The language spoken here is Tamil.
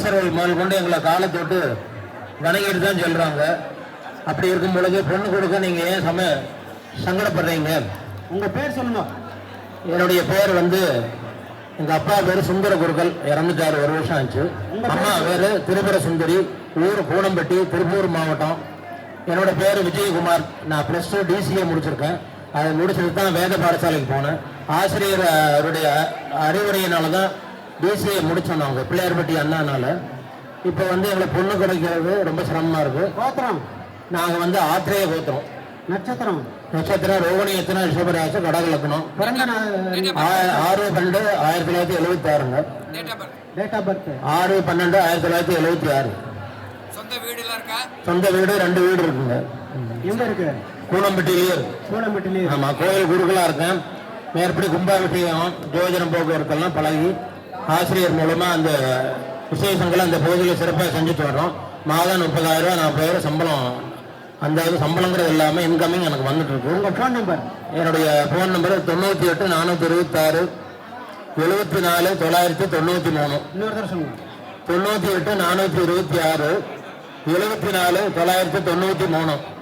அமைச்சர்கள் முதல் கொண்டு எங்களை காலை தொட்டு வணங்கிட்டு தான் சொல்றாங்க. அப்படி இருக்கும் பொழுது பொண்ணு கொடுக்க நீங்க ஏன் சங்கடப்படுறீங்க? உங்க பேர் சொல்லணும். என்னுடைய பேர் வந்து எங்க அப்பா பேரு சுந்தர குருக்கள், இறந்துட்டாரு, 1 வருஷம் ஆச்சு. அம்மா பேரு திருபுர சுந்தரி, ஊர் கூனம்பட்டி, திருப்பூர் மாவட்டம். என்னோட பேரு விஜயகுமார். நான் +2 DCA முடிச்சிருக்கேன். அதை முடிச்சுட்டு தான் வேத பாடசாலைக்கு போனேன். ஆசிரியர் அவருடைய அறிவுரையினால தான் DCA முடித்தோம். நாங்கள் பிள்ளையார்பட்டி அண்ணானால. இப்போ வந்து எங்களை பொண்ணு கிடைக்கிறது ரொம்ப சிரமமாக இருக்கு. கோத்திரம் நாங்கள் வந்து ஆத்திரேய கோத்திரம். நட்சத்திரம் ரோகிணி எத்தனை ரிஷபராசி கடகலக்கணம். பிறந்த 6/12/1976. Date of birth 6/12/1976. சொந்த வீடு 2 வீடு இருக்குங்க. எங்க இருக்கு? கூனம்பட்டியிலேயே இருக்கு. கூனம்பட்டியிலே. ஆமா, கோயில் குருக்களா இருக்கேன். மேற்படி கும்பாபிஷேகம் ஜோதிடம் போக்குவரத்தெல்லாம் பழகி ஆசிரியர் மூலமா அந்த விசேஷங்களை அந்த பகுதியில் சிறப்பாக செஞ்சுட்டு வர்றோம். மாதம் 30,000 40,000 சம்பளம். அந்த இன்னும் இல்லாமல் இன்கமிங் எனக்கு வந்துட்டு இருக்கு. உங்கள் ஃபோன் நம்பர்? என்னுடைய ஃபோன் நம்பர் 98 426 74 993. இன்னொரு தடவை சொல்லுங்க. 98 426 74 993.